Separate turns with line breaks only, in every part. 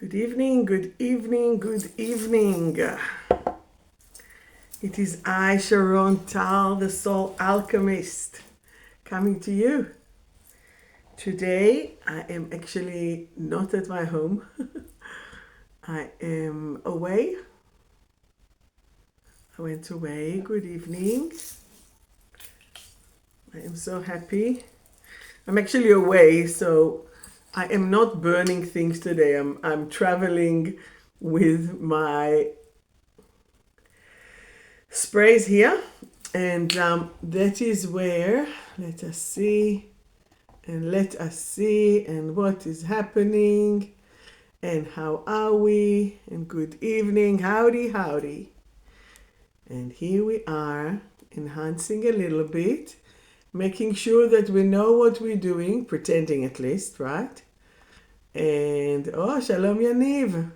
Good evening, good evening, good evening. It is I, Sharon Tal, the Soul Alchemist, coming to you. Today, I am actually not at my home. I am away. I went away. Good evening. I am so happy. I'm actually away, so I am not burning things today. I'm traveling with my sprays here, and that is where let us see and what is happening and how are we, and good evening, howdy, and here we are, enhancing a little bit, making sure that we know what we're doing, pretending at least, right? And oh, Shalom Yaniv,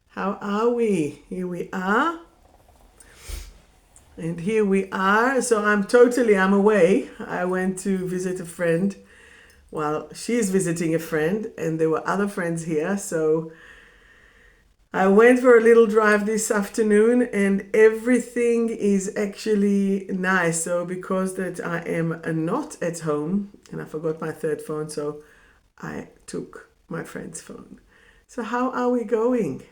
how are we? Here we are. And here we are. So I'm away. I went to visit a friend. Well, she's visiting a friend, and there were other friends here. So I went for a little drive this afternoon, and everything is actually nice. So because that I am not at home, and I forgot my third phone, so I took my friend's phone. So how are we going?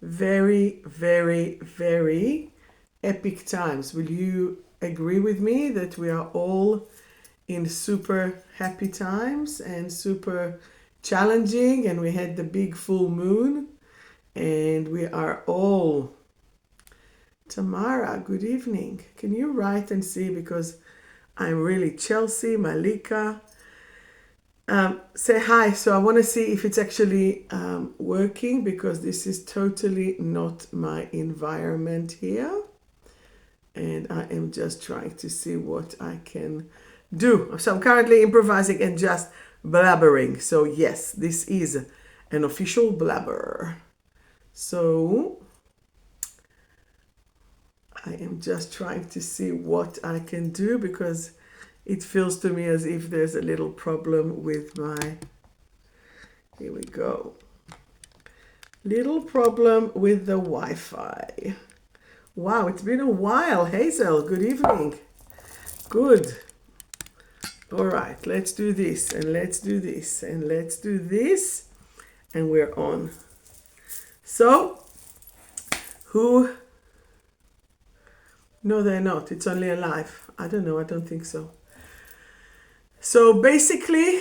Very, very, very epic times. Will you agree with me that we are all in super happy times and super challenging, and we had the big full moon, and we are all... Tamara, good evening. Can you write and see, because I'm really... Chelsea, Malika, say hi. So I want to see if it's actually working, because this is totally not my environment here. And I am just trying to see what I can do. So I'm currently improvising and just blabbering. So yes, this is an official blabber. So I am just trying to see what I can do, because it feels to me as if there's a little problem with my... Here we go. Little problem with the Wi-Fi. Wow, it's been a while. Hazel, good evening. Good. All right, let's do this, and let's do this, and let's do this, and we're on. So, who... No, they're not. It's only a live. I don't know. I don't think so. So basically,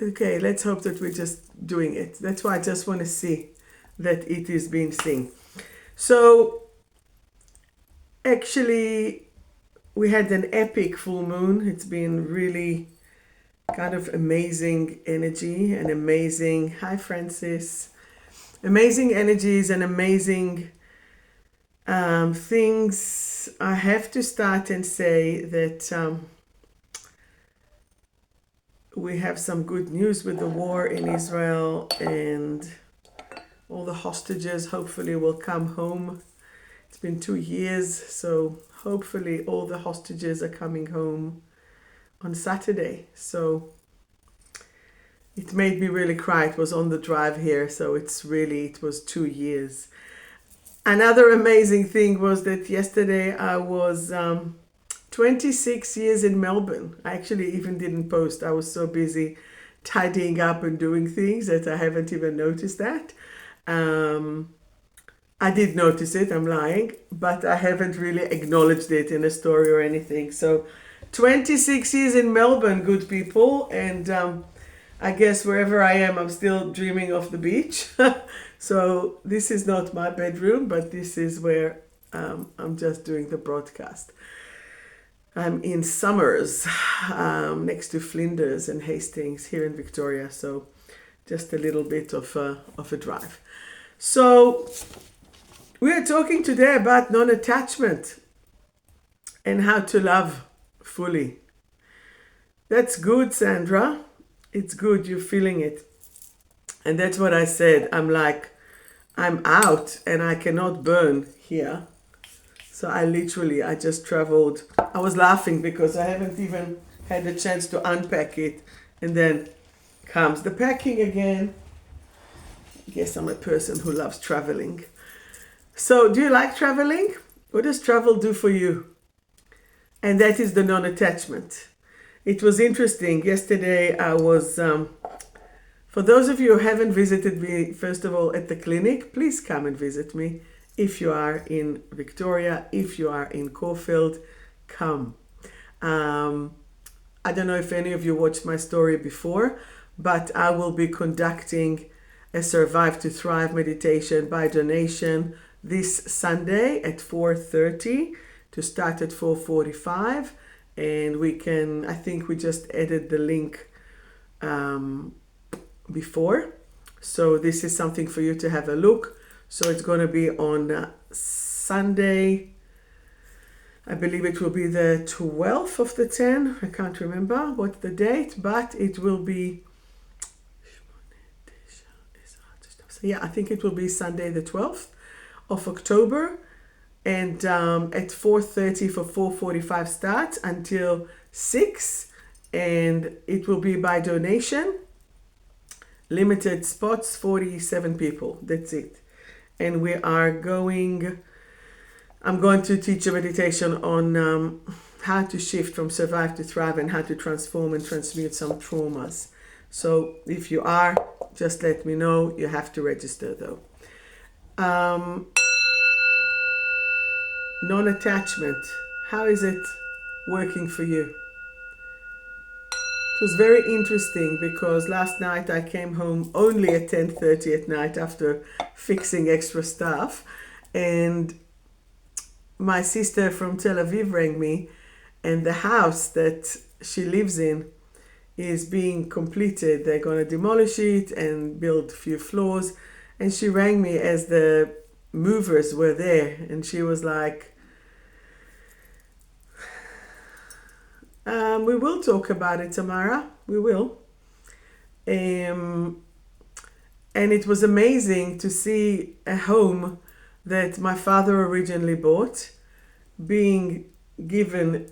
okay, let's hope that we're just doing it. That's why I just want to see that it is being seen. So, actually, we had an epic full moon. It's been really kind of amazing energy and amazing... Hi, Francis. Amazing energies and amazing things. I have to start and say that we have some good news with the war in Israel, and all the hostages hopefully will come home. It's been 2 years, so hopefully all the hostages are coming home on Saturday. So it made me really cry. It was on the drive here, so it was 2 years. Another amazing thing was that yesterday I was 26 years in Melbourne. I actually even didn't post. I was so busy tidying up and doing things that I haven't even noticed that. I did notice it, I'm lying, but I haven't really acknowledged it in a story or anything. So 26 years in Melbourne, good people, and I guess wherever I am, I'm still dreaming of the beach. So this is not my bedroom, but this is where I'm just doing the broadcast. I'm in Summers, next to Flinders and Hastings here in Victoria, so just a little bit of a drive. So we are talking today about non-attachment and how to love fully. That's good, Sandra. It's good, you're feeling it. And that's what I said. I'm out and I cannot burn here. So I just traveled. I was laughing because I haven't even had a chance to unpack it. And then comes the packing again. guess I'm a person who loves traveling. So do you like traveling? What does travel do for you? And that is the non-attachment. It was interesting. Yesterday I was, for those of you who haven't visited me, first of all, at the clinic, please come and visit me. If you are in Victoria, if you are in Caulfield, come. I don't know if any of you watched my story before, but I will be conducting a Survive to Thrive meditation by donation this Sunday at 4:30 to start at 4:45. And I think we just added the link before. So this is something for you to have a look. So it's going to be on Sunday. I believe it will be the 12th of the 10. I can't remember what the date, but it will be, yeah, I think it will be Sunday the 12th of October. And at 4:30 for 4:45 start until 6. And it will be by donation. Limited spots, 47 people. That's it. And I'm going to teach a meditation on how to shift from survive to thrive and how to transform and transmute some traumas. So if you are, just let me know. You have to register though. Non-attachment. How is it working for you? It was very interesting because last night I came home only at 10:30 at night after fixing extra stuff, and my sister from Tel Aviv rang me, and the house that she lives in is being completed. They're going to demolish it and build a few floors, and she rang me as the movers were there, and she was like, we will talk about it, Tamara. We will. And it was amazing to see a home that my father originally bought being given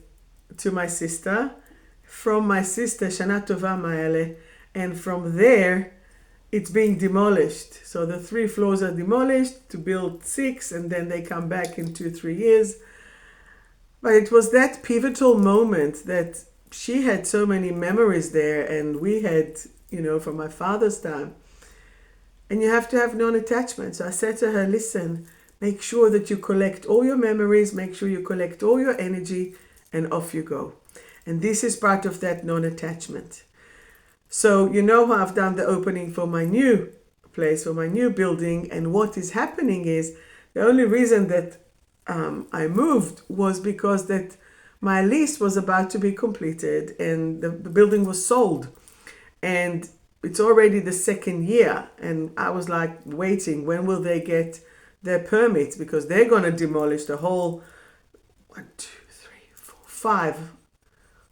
to my sister, from my sister, Shana Tova Ma'ale, and from there it's being demolished. So the 3 floors are demolished to build 6, and then they come back in 2-3 years. But it was that pivotal moment that she had so many memories there, and we had, from my father's time. And you have to have non-attachment. So I said to her, listen, make sure that you collect all your memories, make sure you collect all your energy, and off you go. And this is part of that non-attachment. So you know how I've done the opening for my new place, for my new building, and what is happening is the only reason that I moved was because that my lease was about to be completed and the building was sold, and it's already the 2nd year, and I was like waiting, when will they get their permits, because they're going to demolish the whole 5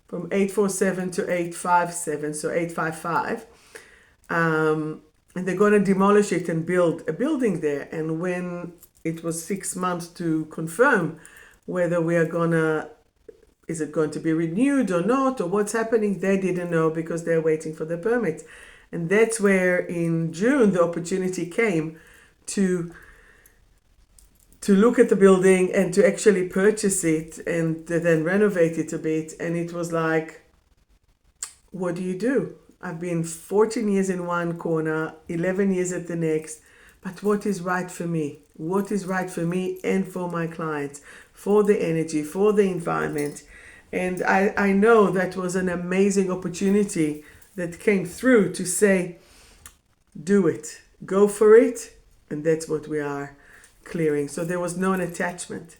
from 847 to 857, so 855, and they're going to demolish it and build a building there. And when it was 6 months to confirm whether is it going to be renewed or not, or what's happening, they didn't know because they're waiting for the permit. And that's where in June the opportunity came to look at the building and to actually purchase it and then renovate it a bit. And it was like, what do you do? I've been 14 years in one corner, 11 years at the next. But what is right for me? What is right for me and for my clients, for the energy, for the environment? And I know that was an amazing opportunity that came through to say, do it, go for it. And that's what we are clearing. So there was no attachment.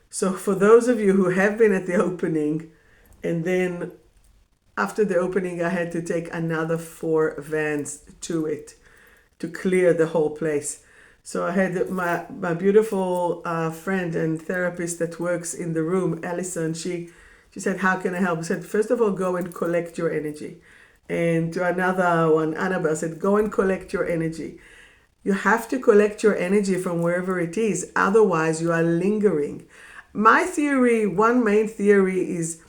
So for those of you who have been at the opening, and then after the opening, I had to take another 4 vans to it to clear the whole place. So I had my beautiful friend and therapist that works in the room, Alison. She said, how can I help? I said, first of all, go and collect your energy. And to another one, Annabelle said, go and collect your energy. You have to collect your energy from wherever it is. Otherwise, you are lingering. My theory, one main theory is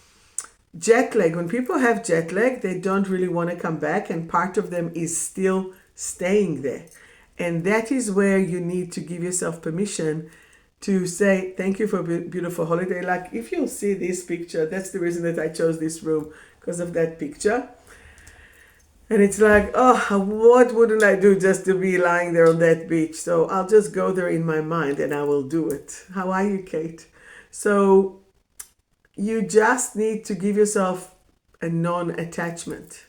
jet lag. When people have jet lag, they don't really want to come back. And part of them is still staying there. And that is where you need to give yourself permission to say, thank you for a beautiful holiday. Like if you'll see this picture, that's the reason that I chose this room, because of that picture. And it's like, oh, what wouldn't I do just to be lying there on that beach? So I'll just go there in my mind and I will do it. How are you, Kate? So you just need to give yourself a non-attachment,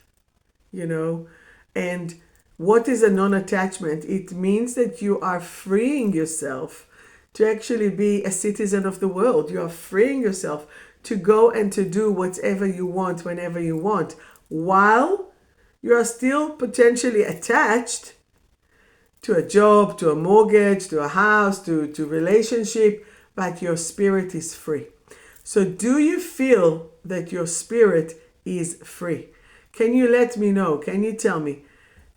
And what is a non-attachment? It means that you are freeing yourself to actually be a citizen of the world. You are freeing yourself to go and to do whatever you want, whenever you want, while you are still potentially attached to a job, to a mortgage, to a house, to relationship, but your spirit is free. So do you feel that your spirit is free? Can you let me know? Can you tell me?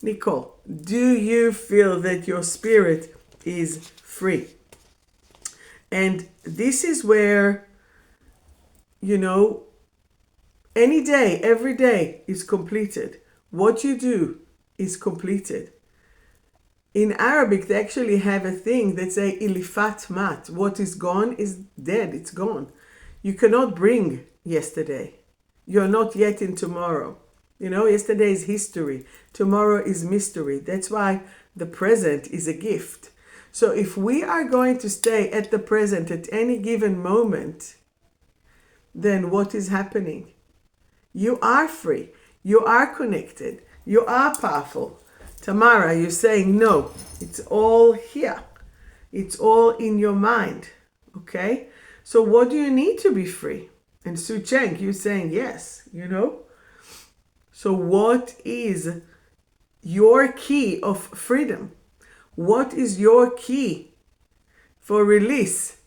Nicole, do you feel that your spirit is free? And this is where, any day, every day is completed. What you do is completed. In Arabic, they actually have a thing that say ilifat mat. What is gone is dead. It's gone. You cannot bring yesterday. You're not yet in tomorrow. Yesterday is history. Tomorrow is mystery. That's why the present is a gift. So if we are going to stay at the present at any given moment, then what is happening? You are free. You are connected. You are powerful. Tamara, you're saying no. It's all here. It's all in your mind. Okay? So what do you need to be free? And Su Cheng, you're saying yes, So what is your key of freedom? What is your key for release?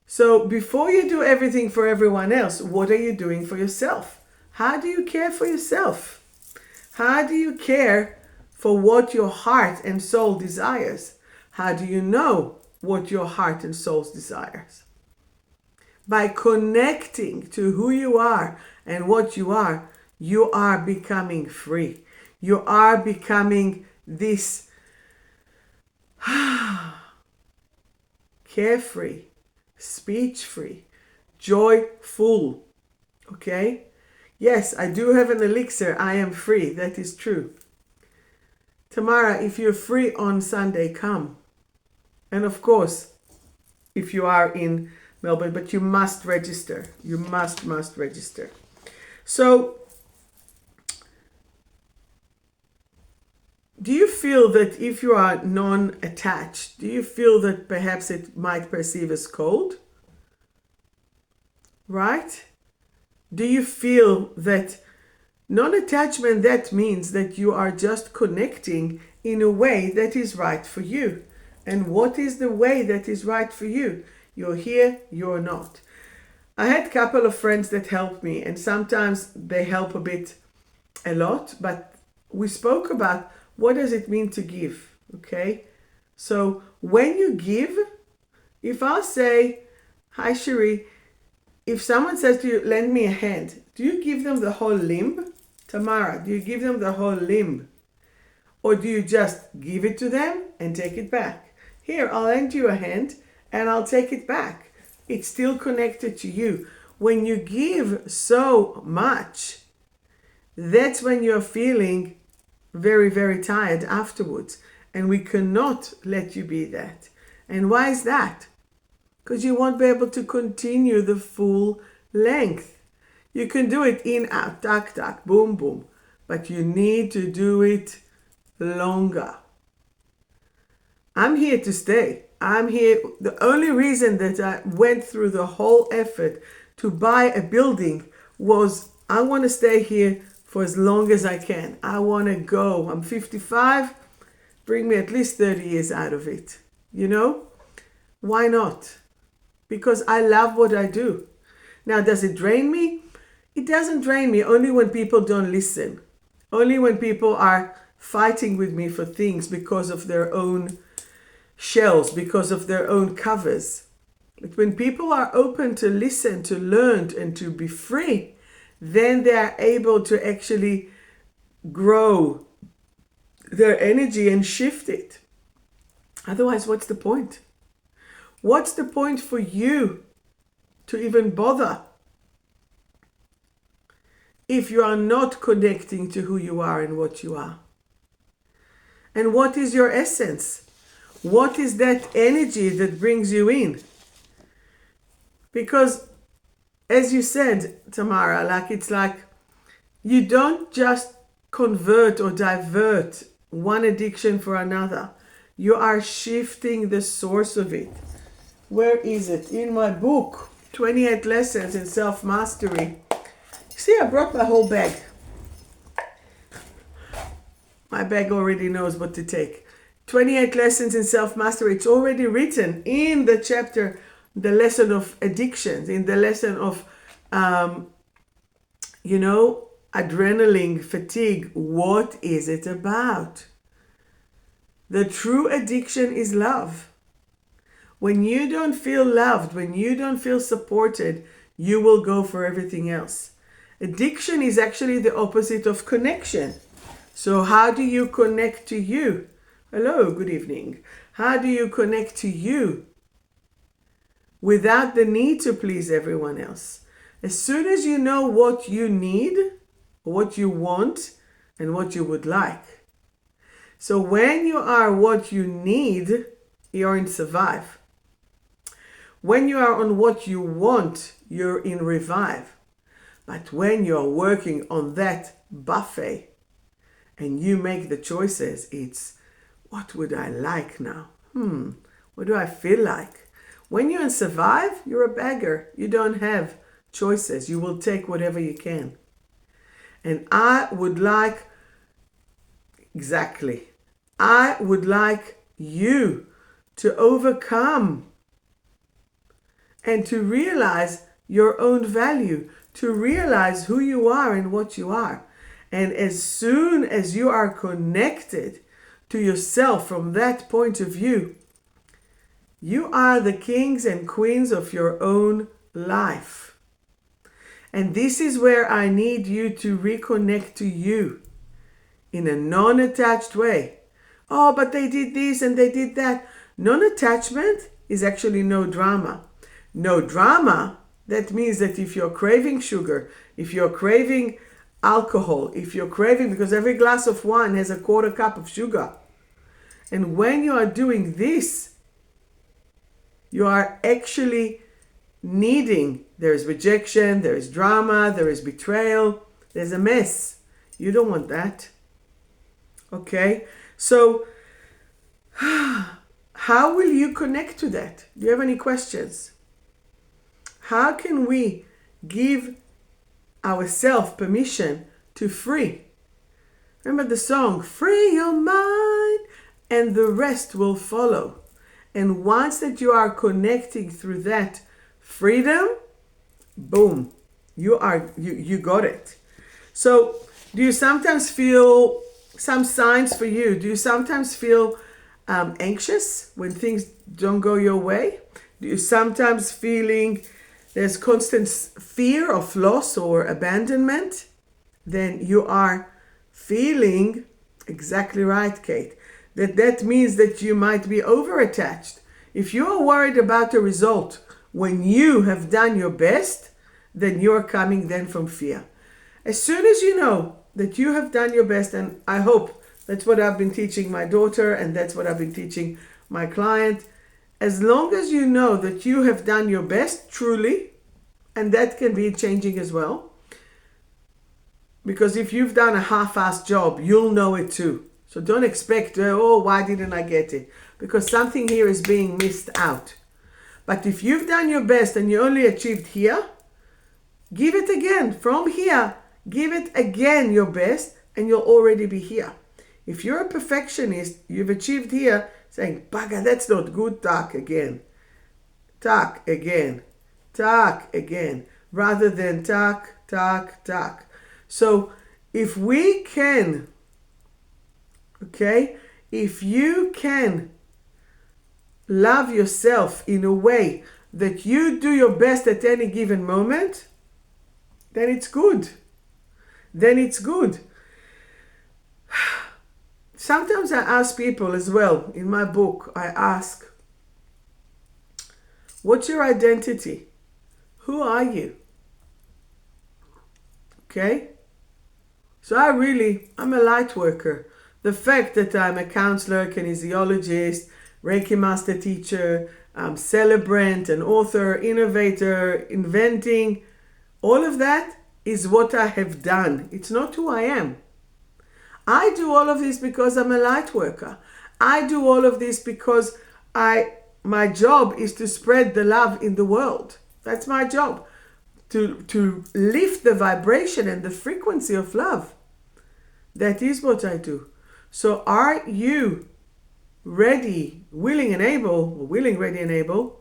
So before you do everything for everyone else, what are you doing for yourself? How do you care for yourself? How do you care for what your heart and soul desires? How do you know what your heart and soul desires? By connecting to who you are and what you are becoming free. You are becoming this carefree, speech-free, joyful. Okay? Yes, I do have an elixir. I am free. That is true. Tamara, if you're free on Sunday, come. And of course, if you are in Melbourne, but you must register. You must register. So, do you feel that if you are non-attached, do you feel that perhaps it might perceive as cold? Right? Do you feel that non-attachment, that means that you are just connecting in a way that is right for you? And what is the way that is right for you? You're here, you're not. I had a couple of friends that helped me, and sometimes they help a lot, but we spoke about what does it mean to give, okay? So when you give, if I say, hi Cherie, if someone says to you, lend me a hand, do you give them the whole limb? Tamara, do you give them the whole limb? Or do you just give it to them and take it back? Here, I'll lend you a hand and I'll take it back. It's still connected to you. When you give so much, that's when you're feeling very, very tired afterwards. And we cannot let you be that. And why is that? Because you won't be able to continue the full length. You can do it in, out, tak, tak, boom, boom. But you need to do it longer. I'm here to stay. I'm here. The only reason that I went through the whole effort to buy a building was I want to stay here for as long as I can. I want to go. I'm 55. Bring me at least 30 years out of it. Why not? Because I love what I do. Now, does it drain me? It doesn't drain me only when people don't listen. Only when people are fighting with me for things because of their own shells, because of their own covers. But when people are open to listen, to learn, and to be free, then they are able to actually grow their energy and shift it. Otherwise, what's the point? What's the point for you to even bother if you are not connecting to who you are and what you are? And what is your essence? What is that energy that brings you in? Because, as you said, Tamara, it's like you don't just convert or divert one addiction for another. You are shifting the source of it. Where is it? In my book, 28 Lessons in Self-Mastery. See, I brought my whole bag. My bag already knows what to take. 28 Lessons in Self-Mastery. It's already written in the chapter, the lesson of addictions, in the lesson of, adrenaline, fatigue. What is it about? The true addiction is love. When you don't feel loved, when you don't feel supported, you will go for everything else. Addiction is actually the opposite of connection. So how do you connect to you? Hello, good evening. How do you connect to you without the need to please everyone else? As soon as you know what you need, what you want, and what you would like. So when you are what you need, you're in survive. When you are on what you want, you're in revive. But when you're working on that buffet and you make the choices, it's what would I like now? What do I feel like? When you're in survive, you're a beggar. You don't have choices. You will take whatever you can. And I would like you to overcome and to realize your own value, to realize who you are and what you are. And as soon as you are connected to yourself from that point of view, you are the kings and queens of your own life. And this is where I need you to reconnect to you in a non-attached way. Oh, but they did this and they did that. Non-attachment is actually no drama. No drama, that means that if you're craving sugar, if you're craving alcohol, if you're craving, because every glass of wine has a quarter cup of sugar. And when you are doing this, you are actually needing, there is rejection, there is drama, there is betrayal, there's a mess. You don't want that. Okay? So, how will you connect to that? Do you have any questions? How can we give ourselves permission to free? Remember the song, free your mind, and the rest will follow. And once that you are connecting through that freedom, boom, you got it. So do you sometimes feel, some signs for you, do you sometimes feel anxious when things don't go your way? Do you sometimes feeling there's constant fear of loss or abandonment? Then you are feeling exactly right, Kate. That means that you might be over-attached. If you are worried about the result when you have done your best, then you're coming then from fear. As soon as you know that you have done your best, and I hope that's what I've been teaching my daughter and that's what I've been teaching my client, as long as you know that you have done your best truly, and that can be changing as well, because if you've done a half-assed job, you'll know it too. So don't expect, why didn't I get it? Because something here is being missed out. But if you've done your best and you only achieved here, give it again. From here, give it again your best and you'll already be here. If you're a perfectionist, you've achieved here, saying, bugger, that's not good, talk again. Talk again. Talk again. Rather than talk, talk, talk. So if we can, okay, if you can love yourself in a way that you do your best at any given moment, then it's good. Then it's good. Sometimes I ask people as well, in my book, I ask, what's your identity? Who are you? Okay? So I'm a light worker. The fact that I'm a counselor, kinesiologist, Reiki master teacher, celebrant, an author, innovator, inventing, all of that is what I have done. It's not who I am. I do all of this because I'm a light worker. I do all of this because my job is to spread the love in the world. That's my job. To lift the vibration and the frequency of love. That is what I do. So are you ready, willing, and able, or willing, ready, and able?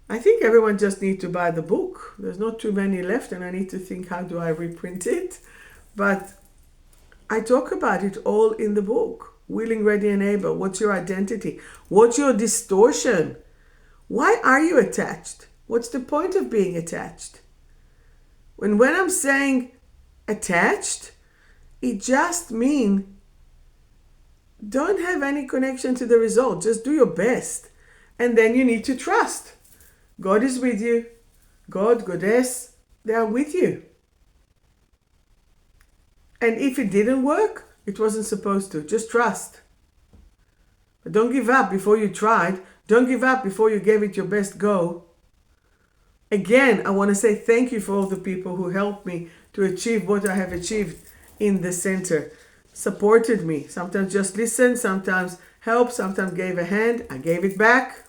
I think everyone just needs to buy the book. There's not too many left, and I need to think, how do I reprint it? But I talk about it all in the book. Willing, ready, and able. What's your identity? What's your distortion? Why are you attached? What's the point of being attached? When I'm saying attached, it just means don't have any connection to the result. Just do your best. And then you need to trust. God is with you. God, Goddess, they are with you. And if it didn't work, it wasn't supposed to. Just trust. But don't give up before you tried. Don't give up before you gave it your best go. Again, I want to say thank you for all the people who helped me to achieve what I have achieved in the center. Supported me. Sometimes just listened, sometimes helped, sometimes gave a hand. I gave it back.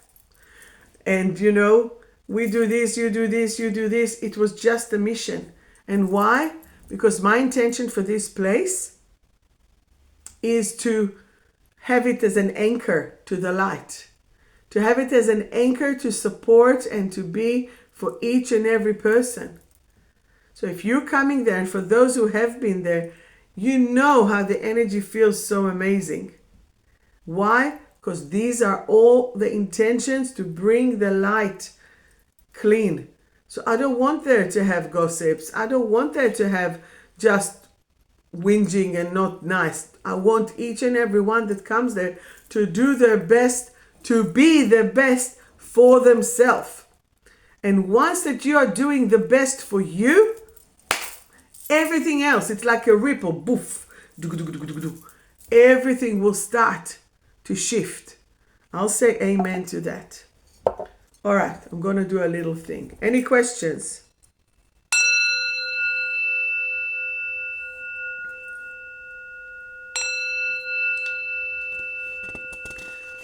And we do this, you do this, you do this. It was just a mission. And why? Because my intention for this place is to have it as an anchor to the light. To have it as an anchor to support and to be for each and every person. So if you're coming there, and for those who have been there, you know how the energy feels so amazing. Why? Because these are all the intentions to bring the light clean. So I don't want there to have gossips. I don't want there to have just whinging and not nice. I want each and every one that comes there to do their best, to be the best for themselves. And once that you are doing the best for you, everything else, it's like a ripple, boof, everything will start to shift. I'll say amen to that. All right, I'm going to do a little thing. Any questions?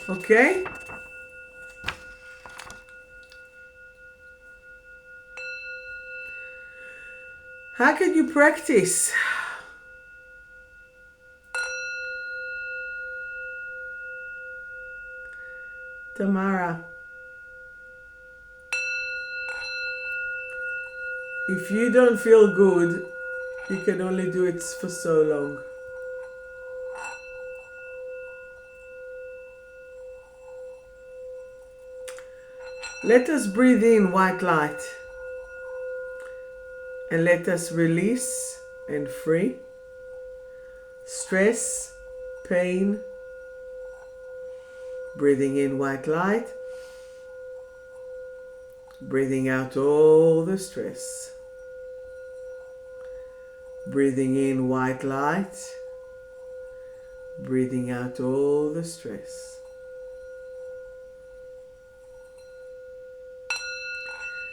Okay. How can you practice? Tamara, if you don't feel good, you can only do it for so long. Let us breathe in white light. And let us release and free stress, pain. Breathing in white light. Breathing out all the stress. Breathing in white light. Breathing out all the stress.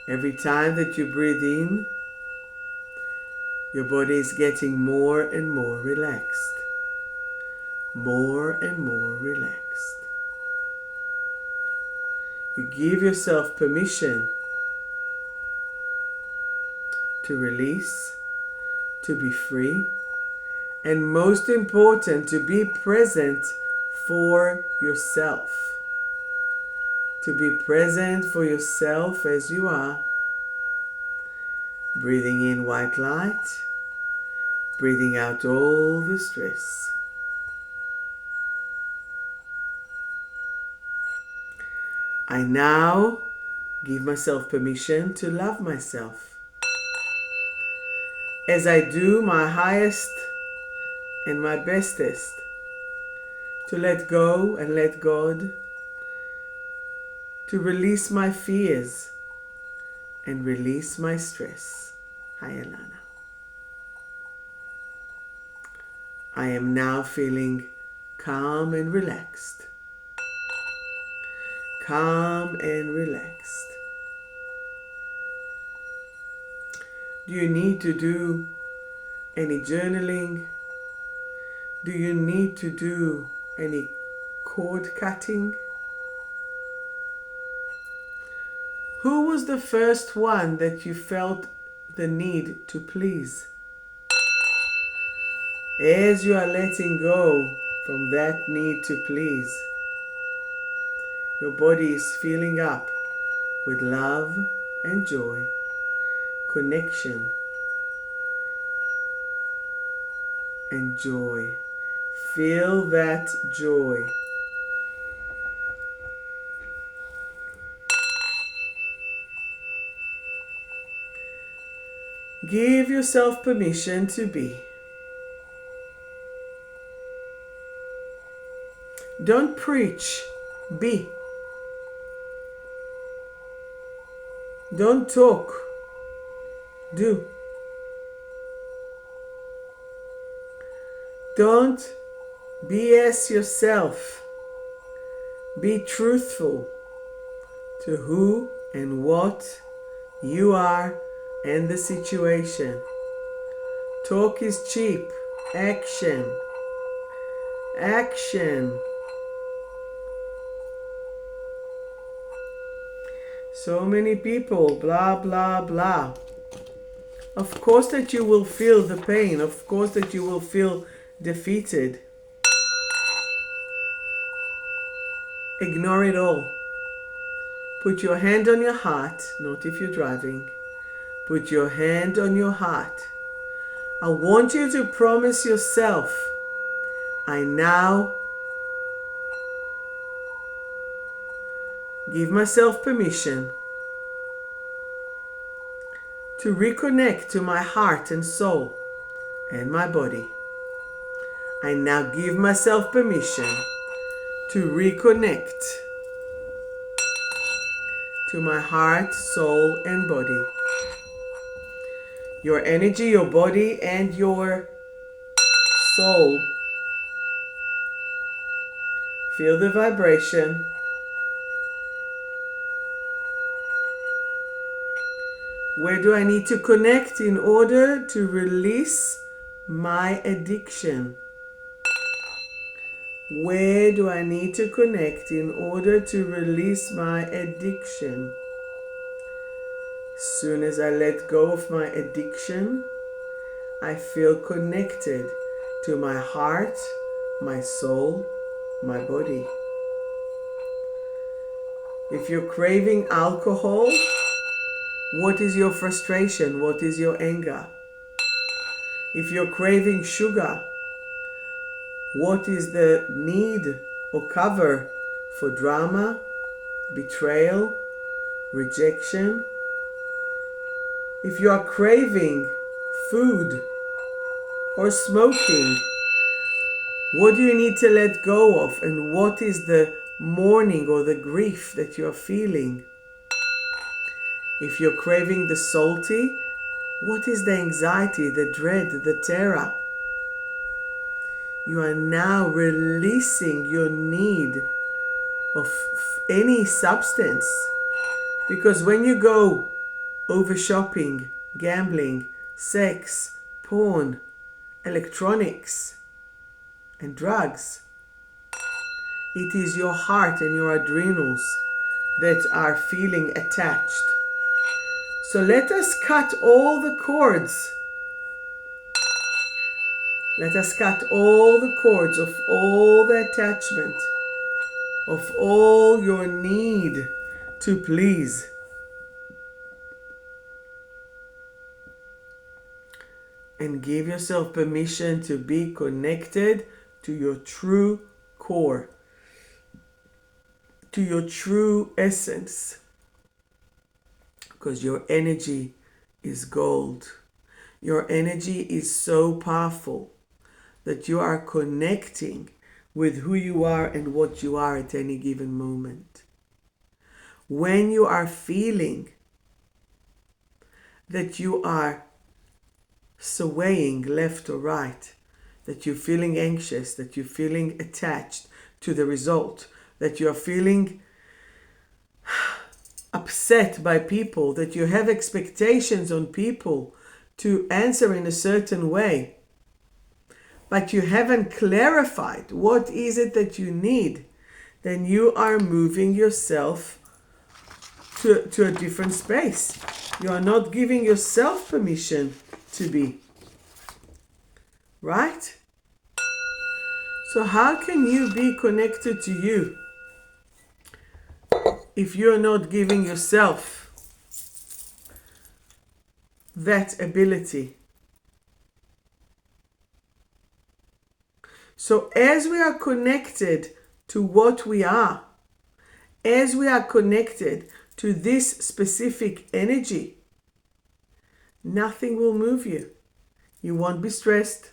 Every time that you breathe in, your body is getting more and more relaxed. More and more relaxed. You give yourself permission to release, to be free, and most important, to be present for yourself. To be present for yourself as you are. Breathing in white light. Breathing out all the stress. I now give myself permission to love myself. As I do my highest and my bestest to let go and let God, to release my fears and release my stress. Hayalana. I am now feeling calm and relaxed. Calm and relaxed. Do you need to do any journaling? Do you need to do any cord cutting? Who was the first one that you felt the need to please? As you are letting go from that need to please, your body is filling up with love and joy, connection and joy. Feel that joy. Give yourself permission to be. Don't preach, be. Don't talk, do. Don't BS yourself. Be truthful to who and what you are and the situation. Talk is cheap. Action. Action. So many people, blah, blah, blah. Of course that you will feel the pain. Of course that you will feel defeated. Ignore it all. Put your hand on your heart, not if you're driving. Put your hand on your heart. I want you to promise yourself, I now give myself permission to reconnect to my heart and soul and my body. I now give myself permission to reconnect to my heart, soul, and body. Your energy, your body, and your soul. Feel the vibration. Where do I need to connect in order to release my addiction? Where do I need to connect in order to release my addiction? As soon as I let go of my addiction, I feel connected to my heart, my soul, my body. If you're craving alcohol, what is your frustration? What is your anger? If you're craving sugar, what is the need or cover for drama, betrayal, rejection? If you are craving food or smoking, what do you need to let go of, and what is the mourning or the grief that you are feeling? If you're craving the salty, what is the anxiety, the dread, the terror? You are now releasing your need of any substance. Because when you go over shopping, gambling, sex, porn, electronics, and drugs, it is your heart and your adrenals that are feeling attached. So let us cut all the cords. Let us cut all the cords of all the attachment, of all your need to please. And give yourself permission to be connected to your true core, to your true essence. Because your energy is gold. Your energy is so powerful that you are connecting with who you are and what you are at any given moment. When you are feeling that you are swaying left or right, that you're feeling anxious, that you're feeling attached to the result, that you're feeling upset by people, that you have expectations on people to answer in a certain way, but you haven't clarified what is it that you need, then you are moving yourself to a different space. You are not giving yourself permission to be. Right? So how can you be connected to you if you're not giving yourself that ability? So as we are connected to what we are, as we are connected to this specific energy, nothing will move you. You won't be stressed.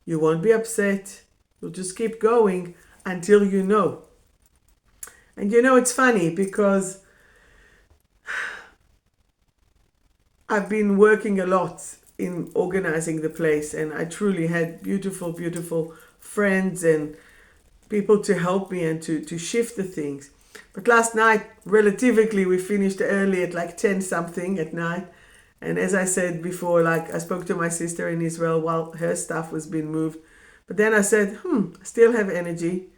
You won't be upset. You'll just keep going until you know. And you know, it's funny because I've been working a lot in organizing the place, and I truly had beautiful, beautiful friends and people to help me and to shift the things. But last night, relatively, we finished early at like 10 something at night. And as I said before, like I spoke to my sister in Israel while her stuff was being moved. But then I said, I still have energy.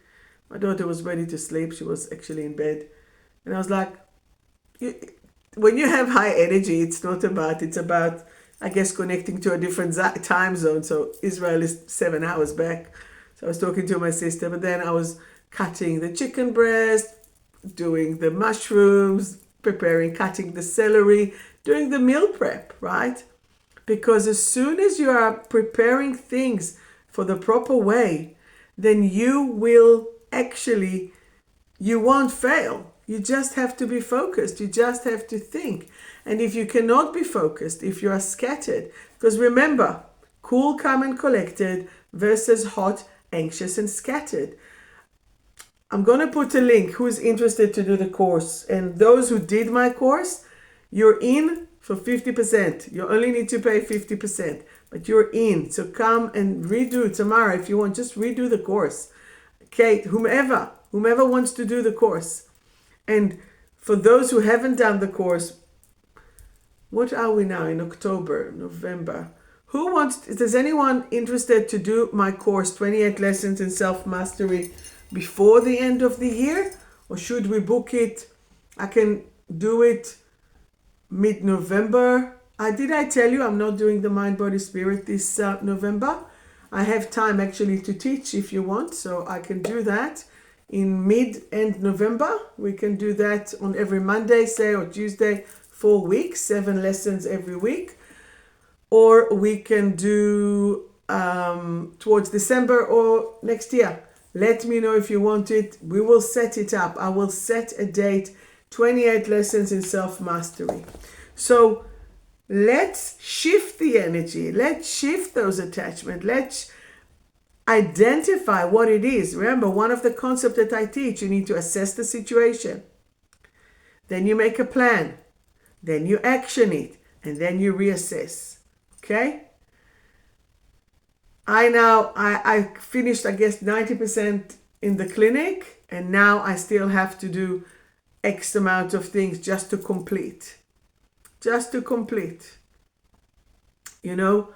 My daughter was ready to sleep. She was actually in bed. And I was like, when you have high energy, it's about, I guess, connecting to a different time zone. So Israel is 7 hours back. So I was talking to my sister, but then I was cutting the chicken breast, doing the mushrooms, cutting the celery, doing the meal prep, right? Because as soon as you are preparing things for the proper way, then you won't fail. You just have to be focused. You just have to think. And if you cannot be focused, if you are scattered, because remember, cool, calm, and collected versus hot, anxious, and scattered. I'm going to put a link who's interested to do the course. And those who did my course, you're in for 50%. You only need to pay 50%, but you're in. So come and redo tomorrow if you want. Just redo the course. Kate, whomever wants to do the course. And for those who haven't done the course, what are we now in October, November? Is anyone interested to do my course, 28 Lessons in Self-Mastery, before the end of the year? Or should we book it? I can do it mid-November. Did I tell you I'm not doing the Mind, Body, Spirit this November? I have time actually to teach if you want, so I can do that in mid-end November. We can do that on every Monday, say, or Tuesday, 4 weeks, 7 lessons every week. Or we can do towards December or next year. Let me know if you want it. We will set it up. I will set a date, 28 Lessons in Self-Mastery. So let's shift the energy. Let's shift those attachments. Let's identify what it is. Remember, one of the concepts that I teach, you need to assess the situation. Then you make a plan. Then you action it. And then you reassess. Okay? I finished, I guess, 90% in the clinic. And now I still have to do X amount of things just to complete. You know?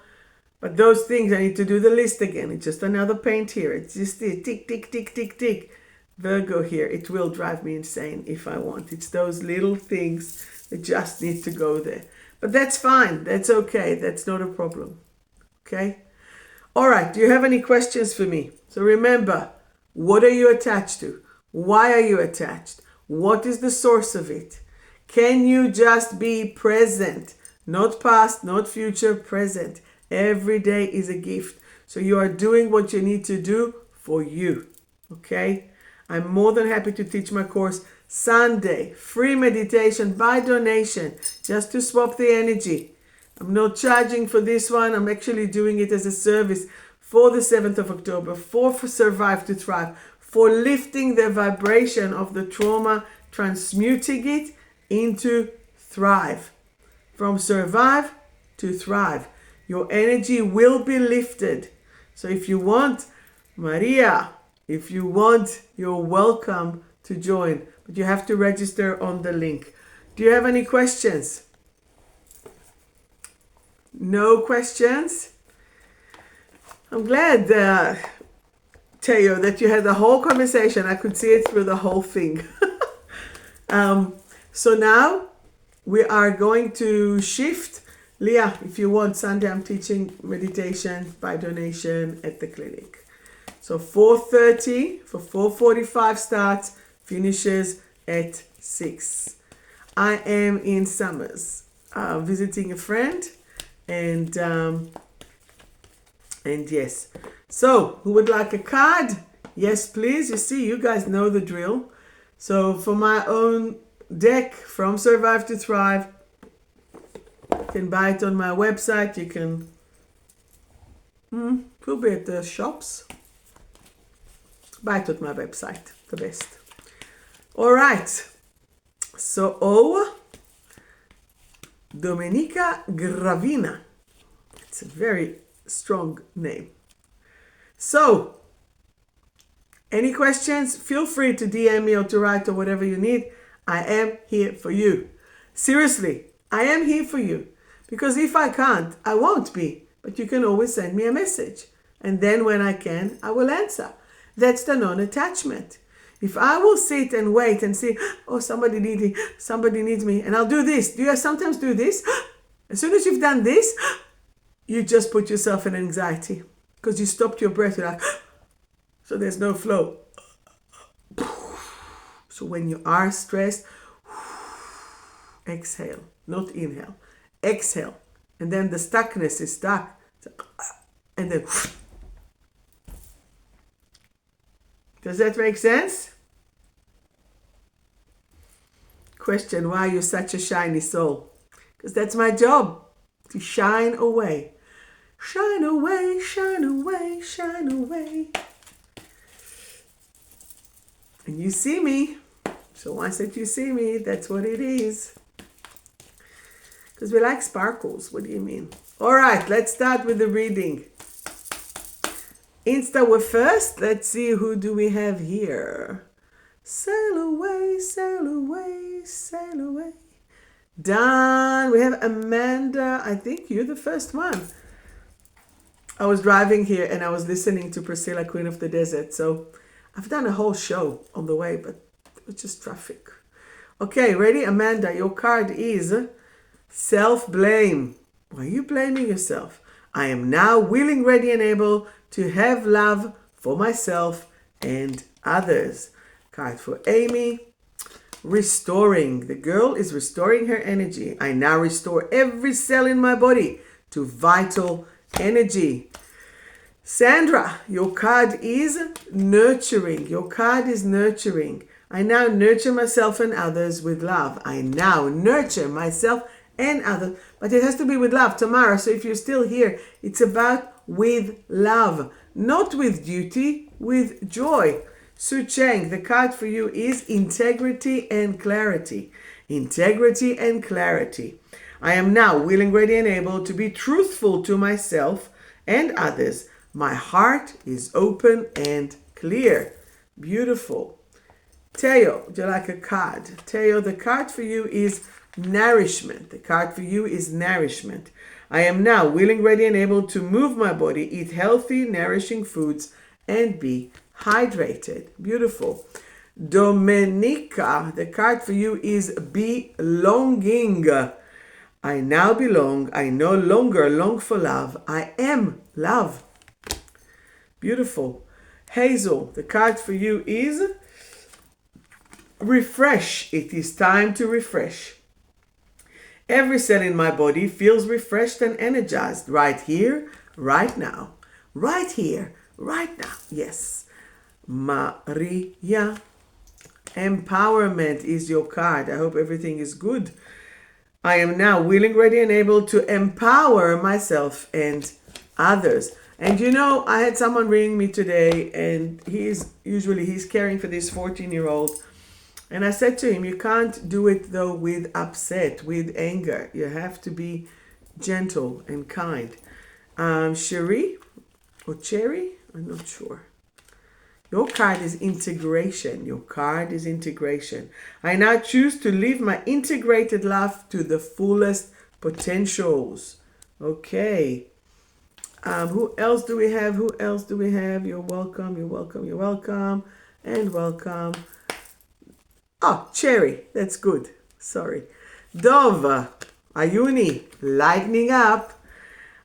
But those things, I need to do the list again. It's just another paint here. It's just tick, tick, tick, tick, tick. Virgo here. It will drive me insane if I want. It's those little things that just need to go there. But that's fine. That's okay. That's not a problem. Okay? All right. Do you have any questions for me? So remember, what are you attached to? Why are you attached? What is the source of it? Can you just be present? Not past, not future, present. Every day is a gift. So you are doing what you need to do for you. Okay? I'm more than happy to teach my course Sunday. Free meditation by donation. Just to swap the energy. I'm not charging for this one. I'm actually doing it as a service for the 7th of October, for Survive to Thrive, for lifting the vibration of the trauma, transmuting it into thrive. From survive to thrive. Your energy will be lifted. So if you want, Maria, if you want, you're welcome to join. But you have to register on the link. Do you have any questions? No questions? I'm glad, Teo, that you had the whole conversation. I could see it through the whole thing. So now we are going to shift. Leah, if you want, Sunday I'm teaching meditation by donation at the clinic. So 4:30 for 4:45 starts, finishes at 6. I am in Summers, visiting a friend, and yes. So who would like a card? Yes, please. You see, you guys know the drill. So for my own deck from Survive to Thrive, you can buy it on my website. You can could be at the shops. Buy it on my website, the best. All right. So Domenica Gravina. It's a very strong name. So, any questions? Feel free to DM me or to write or whatever you need. I am here for you. Seriously, I am here for you. Because if I can't, I won't be. But you can always send me a message. And then when I can, I will answer. That's the non-attachment. If I will sit and wait and see, oh, somebody needs me, and I'll do this. Do you sometimes do this? As soon as you've done this, you just put yourself in anxiety because you stopped your breath. You're like, so there's no flow. So when you are stressed, exhale, not inhale. Exhale. And then the stuckness is stuck. And then, does that make sense? Question, why are you such a shiny soul? Because that's my job, to shine away. Shine away, shine away, shine away. And you see me. So once that you see me, that's what it is. Because we like sparkles. What do you mean? All right, let's start with the reading. Insta were first. Let's see, who do we have here? Sail away, sail away, sail away. Done. We have Amanda. I think you're the first one. I was driving here and I was listening to Priscilla, Queen of the Desert. So I've done a whole show on the way, but it was just traffic. Okay, ready? Amanda, your card is self-blame. Why are you blaming yourself? I am now willing, ready, and able to have love for myself and others. Card for Amy. Restoring. The girl is restoring her energy. I now restore every cell in my body to vital energy. Sandra, your card is nurturing. Your card is nurturing. I now nurture myself and others with love. I now nurture myself and others, but it has to be with love. Tamara, so if you're still here, it's about with love, not with duty, with joy. Su Cheng, the card for you is integrity and clarity. Integrity and clarity. I am now willing, ready, and able to be truthful to myself and others. My heart is open and clear. Beautiful. Teo, would you like a card? Teo, the card for you is nourishment. The card for you is nourishment. I am now willing, ready, and able to move my body, eat healthy, nourishing foods, and be hydrated. Beautiful. Domenica, the card for you is belonging. I now belong. I no longer long for love. I am love. Beautiful. Hazel, the card for you is refresh. It is time to refresh. Every cell in my body feels refreshed and energized right here, right now. Right here, right now. Yes. Maria. Empowerment is your card. I hope everything is good. I am now willing, ready, and able to empower myself and others. And you know, I had someone ring me today, and he's caring for this 14-year-old. And I said to him, you can't do it though with upset, with anger. You have to be gentle and kind. Cherie or Cherry, I'm not sure. Your card is integration. Your card is integration. I now choose to live my integrated life to the fullest potentials. Okay. Who else do we have? Who else do we have? You're welcome. You're welcome. You're welcome. And welcome. Oh, Cherry. That's good. Sorry. Dove. Ayuni. Lightening up.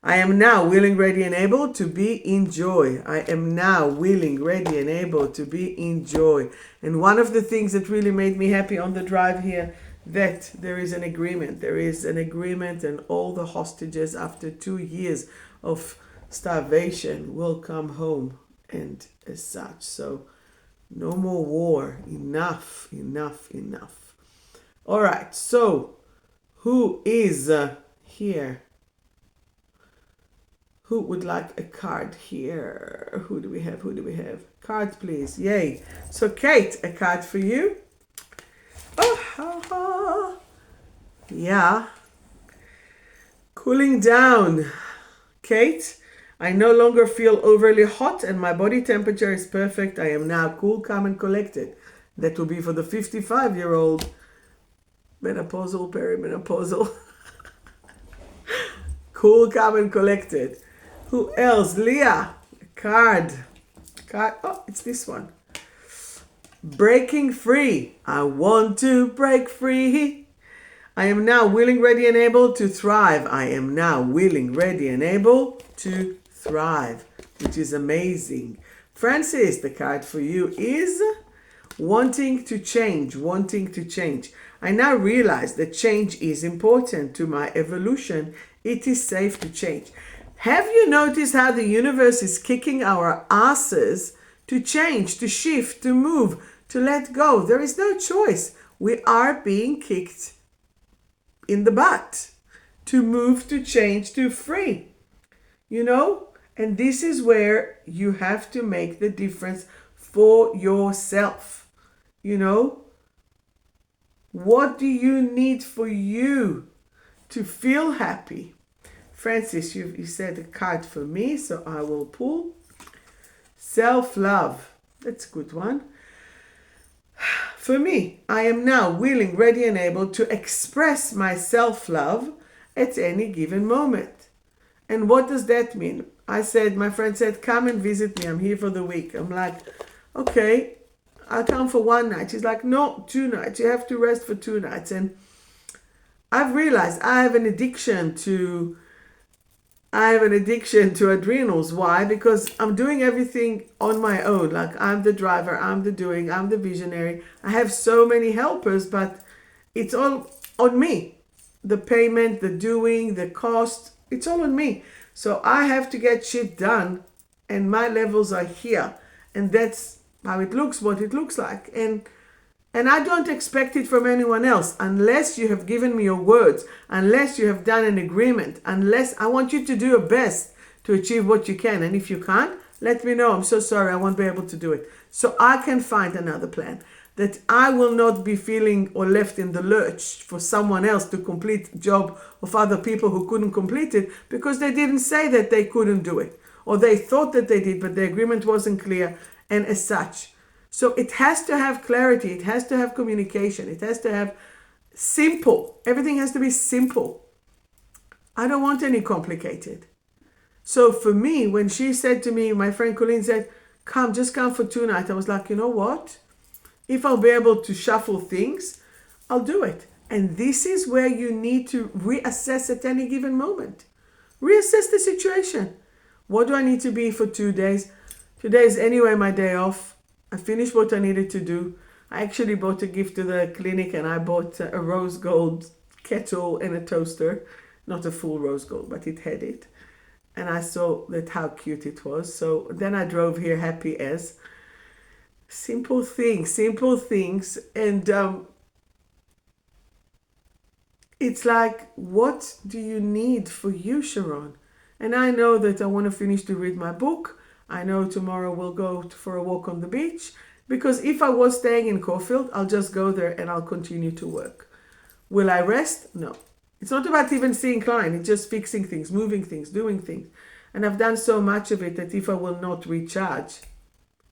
I am now willing, ready, and able to be in joy. I am now willing, ready, and able to be in joy. And one of the things that really made me happy on the drive here, that there is an agreement. There is an agreement, and all the hostages after 2 years of starvation will come home, and as such. So no more war. Enough, enough, enough. All right. So who is here? Who would like a card here? Who do we have? Who do we have? Cards, please. Yay. So, Kate, a card for you. Oh, ha, ha. Yeah. Cooling down. Kate, I no longer feel overly hot and my body temperature is perfect. I am now cool, calm, and collected. That will be for the 55-year-old. Menopausal, perimenopausal. Cool, calm, and collected. Who else? Leah. Card. Oh, it's this one. Breaking free. I want to break free. I am now willing, ready, and able to thrive. I am now willing, ready, and able to thrive, which is amazing. Francis, the card for you is wanting to change, wanting to change. I now realize that change is important to my evolution. It is safe to change. Have you noticed how the universe is kicking our asses to change, to shift, to move, to let go? There is no choice. We are being kicked in the butt to move, to change, to free. You know? And this is where you have to make the difference for yourself. You know? What do you need for you to feel happy? Francis, you said a card for me, so I will pull. Self-love. That's a good one. For me, I am now willing, ready, and able to express my self-love at any given moment. And what does that mean? My friend said, come and visit me. I'm here for the week. I'm like, okay, I'll come for 1 night. She's like, no, 2 nights. You have to rest for 2 nights. And I've realized I have an addiction to adrenals. Why? Because I'm doing everything on my own. Like I'm the driver, I'm the visionary. I have so many helpers, but it's all on me. The payment, the doing, the cost, it's all on me. So I have to get shit done, and my levels are here. And that's how it looks, what it looks like. And I don't expect it from anyone else unless you have given me your words, unless you have done an agreement, unless I want you to do your best to achieve what you can. And if you can't, let me know. I'm so sorry, I won't be able to do it. So I can find another plan, that I will not be feeling or left in the lurch for someone else to complete the job of other people who couldn't complete it because they didn't say that they couldn't do it, or they thought that they did, but the agreement wasn't clear, and as such. So it has to have clarity. It has to have communication. It has to have simple. Everything has to be simple. I don't want any complicated. So for me, when she said to me, my friend Colleen said, just come for 2 nights. I was like, you know what? If I'll be able to shuffle things, I'll do it. And this is where you need to reassess at any given moment. Reassess the situation. What do I need to be for 2 days? Today is anyway my day off. I finished what I needed to do. I actually bought a gift to the clinic, and I bought a rose gold kettle and a toaster. Not a full rose gold, but it had it. And I saw that how cute it was. So then I drove here happy as. Simple things. And it's like, what do you need for you, Sharon? And I know that I want to finish to read my book. I know tomorrow we'll go for a walk on the beach. Because if I was staying in Caulfield, I'll just go there and I'll continue to work. Will I rest? No. It's not about even seeing client. It's just fixing things, moving things, doing things. And I've done so much of it that if I will not recharge,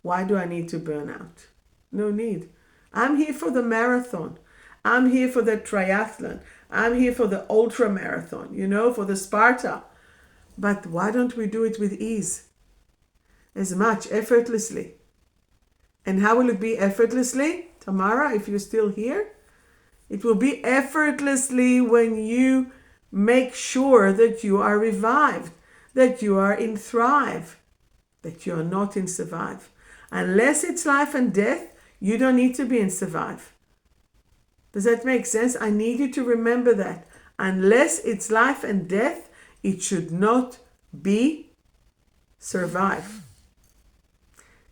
why do I need to burn out? No need. I'm here for the marathon. I'm here for the triathlon. I'm here for the ultra marathon, for the Sparta. But why don't we do it with ease? As much, effortlessly. And how will it be effortlessly? Tamara, if you're still here, it will be effortlessly when you make sure that you are revived, that you are in thrive, that you are not in survive. Unless it's life and death, you don't need to be in survive. Does that make sense? I need you to remember that. Unless it's life and death, it should not be survive.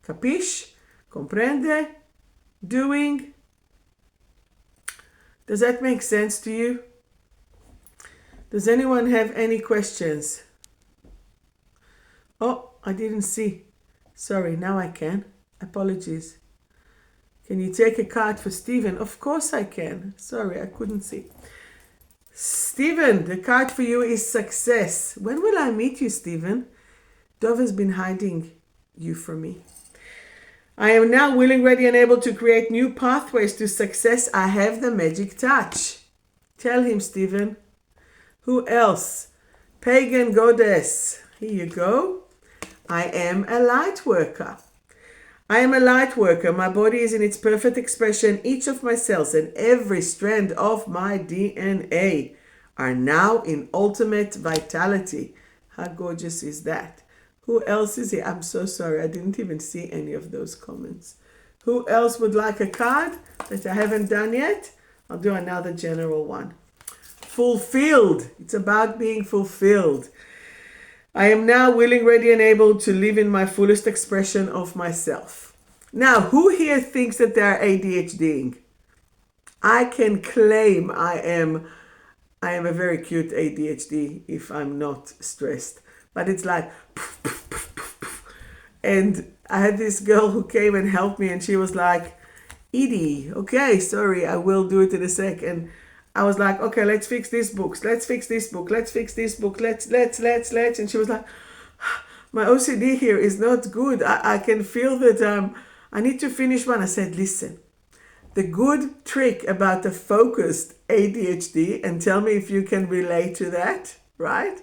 Capish? Comprende? Doing? Does that make sense to you? Does anyone have any questions? Oh, I didn't see. Sorry, now I can. Apologies. Can you take a card for Stephen? Of course I can. Sorry, I couldn't see. Stephen, the card for you is success. When will I meet you, Stephen? Dove has been hiding you from me. I am now willing, ready, and able to create new pathways to success. I have the magic touch. Tell him, Stephen. Who else? Pagan goddess. Here you go. I am a light worker. I am a light worker. My body is in its perfect expression. Each of my cells and every strand of my DNA are now in ultimate vitality. How gorgeous is that? Who else is here? I'm so sorry. I didn't even see any of those comments. Who else would like a card that I haven't done yet? I'll do another general one. Fulfilled. It's about being fulfilled. I am now willing, ready, and able to live in my fullest expression of myself. Now, who here thinks that they're ADHDing? I can claim I am a very cute ADHD if I'm not stressed. But it's like, poof, poof, poof, poof, poof. And I had this girl who came and helped me, and she was like, Edie, okay, sorry, I will do it in a sec. And I was like, okay, let's fix these books. Let's fix this book. Let's fix this book. Let's. And she was like, my OCD here is not good. I can feel that I need to finish one. I said, listen, the good trick about the focused ADHD, and tell me if you can relate to that, right?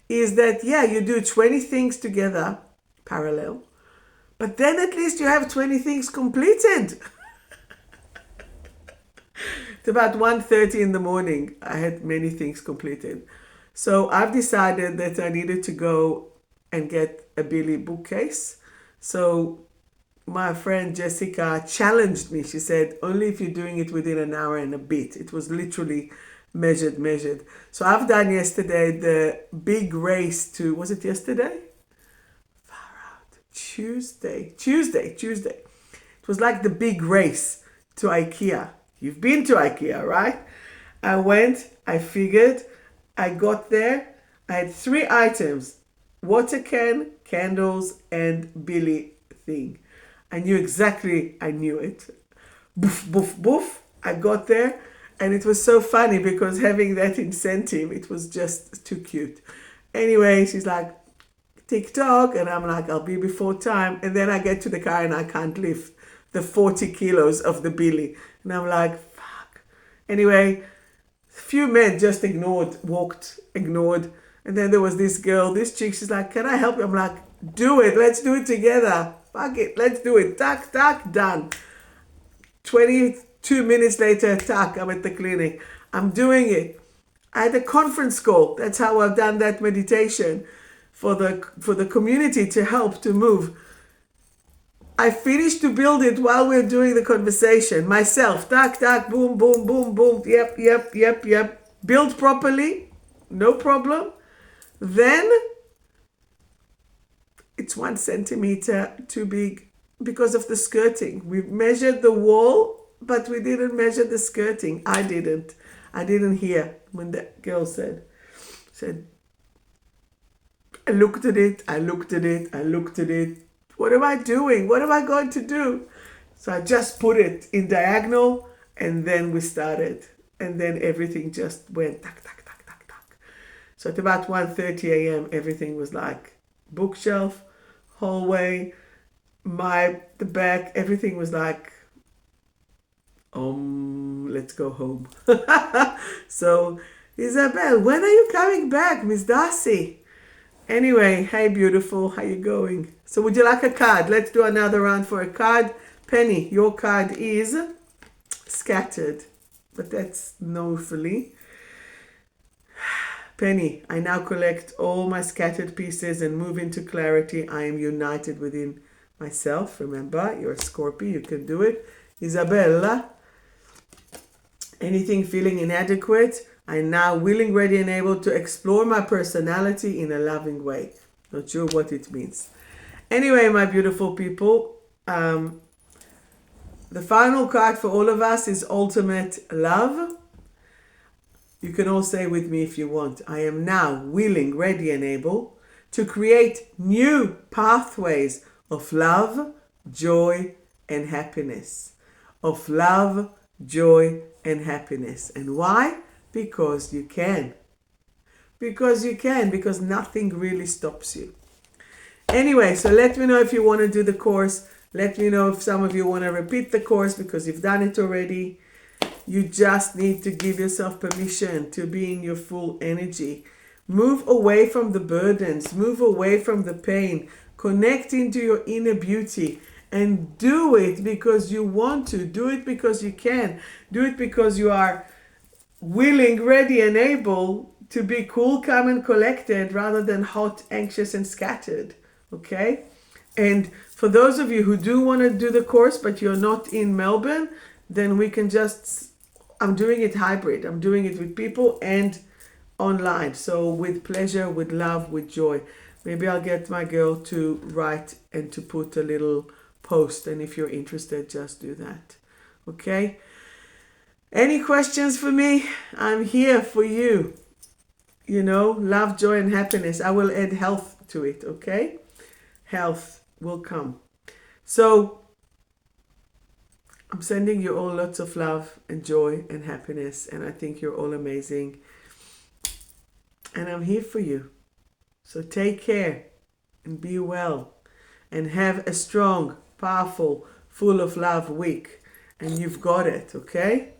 Is that, yeah, you do 20 things together, parallel, but then at least you have 20 things completed. It's about 1:30 in the morning. I had many things completed. So I've decided that I needed to go and get a Billy bookcase. So my friend Jessica challenged me. She said, only if you're doing it within an hour and a bit. It was literally measured. So I've done yesterday the big race to, was it yesterday? Far out. Tuesday. It was like the big race to IKEA. You've been to IKEA, right? I went, I figured, I got there. I had 3 items: water can, candles, and Billy thing. I knew it. Boof, boof, boof. I got there. And it was so funny because having that incentive, it was just too cute. Anyway, she's like, TikTok. And I'm like, I'll be before time. And then I get to the car and I can't lift the 40 kilos of the Billy. And I'm like, fuck. Anyway, a few men just ignored. And then there was this girl, this chick, she's like, can I help you? I'm like, do it. Let's do it together. Fuck it. Let's do it. Tack, tack, done. 22 minutes later, tack, I'm at the clinic. I'm doing it. I had a conference call. That's how I've done that meditation for the community to help to move. I finished to build it while we're doing the conversation. Myself, tack, tack, boom, boom, boom, boom. Yep. Build properly, no problem. Then it's 1 centimeter too big because of the skirting. We measured the wall, but we didn't measure the skirting. I didn't hear when the girl said, I looked at it, I looked at it, I looked at it. What am I doing? What am I going to do? So I just put it in diagonal, and then we started. And then everything just went tack, tack, tack, tack, tack. So at about 1:30 a.m., everything was like bookshelf, hallway, the back, everything was like, let's go home. So, Isabel, when are you coming back, Miss Darcy? Anyway, hey beautiful, how you going? So would you like a card? Let's do another round for a card. Penny, your card is scattered, but that's knowfully. Penny, I now collect all my scattered pieces and move into clarity. I am united within myself. Remember, you're a Scorpio, you can do it. Isabella, anything feeling inadequate, I'm now willing, ready, and able to explore my personality in a loving way. Not sure what it means. Anyway, my beautiful people, the final card for all of us is Ultimate Love. You can all say with me if you want. I am now willing, ready, and able to create new pathways of love, joy, and happiness. Of love, joy, and happiness. And why? Because you can. Because you can. Because nothing really stops you. Anyway, so let me know if you want to do the course. Let me know if some of you want to repeat the course because you've done it already. You just need to give yourself permission to be in your full energy. Move away from the burdens. Move away from the pain. Connect into your inner beauty. And do it because you want to. Do it because you can. Do it because you are willing, ready, and able to be cool, calm, and collected rather than hot, anxious, and scattered. Okay? And for those of you who do want to do the course, but you're not in Melbourne, then we can just, I'm doing it hybrid. I'm doing it with people and online. So with pleasure, with love, with joy. Maybe I'll get my girl to write and to put a little post. And if you're interested, just do that. Okay? Any questions for me? I'm here for you. You know, love, joy, and happiness. I will add health to it, okay? Health will come. So, I'm sending you all lots of love and joy and happiness. And I think you're all amazing. And I'm here for you. So take care and be well. And have a strong, powerful, full of love week. And you've got it, okay?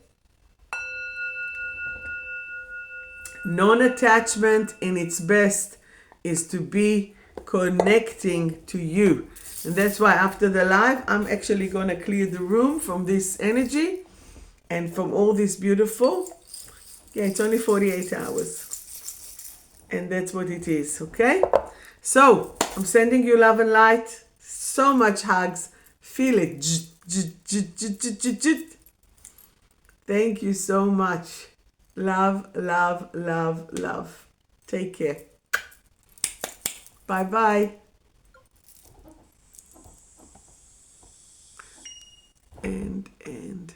Non-attachment in its best is to be connecting to you. And that's why after the live, I'm actually going to clear the room from this energy and from all this beautiful. Yeah, it's only 48 hours. And that's what it is, okay? So, I'm sending you love and light. So much hugs. Feel it. Thank you so much. Love, love, love, love. Take care. Bye-bye. And.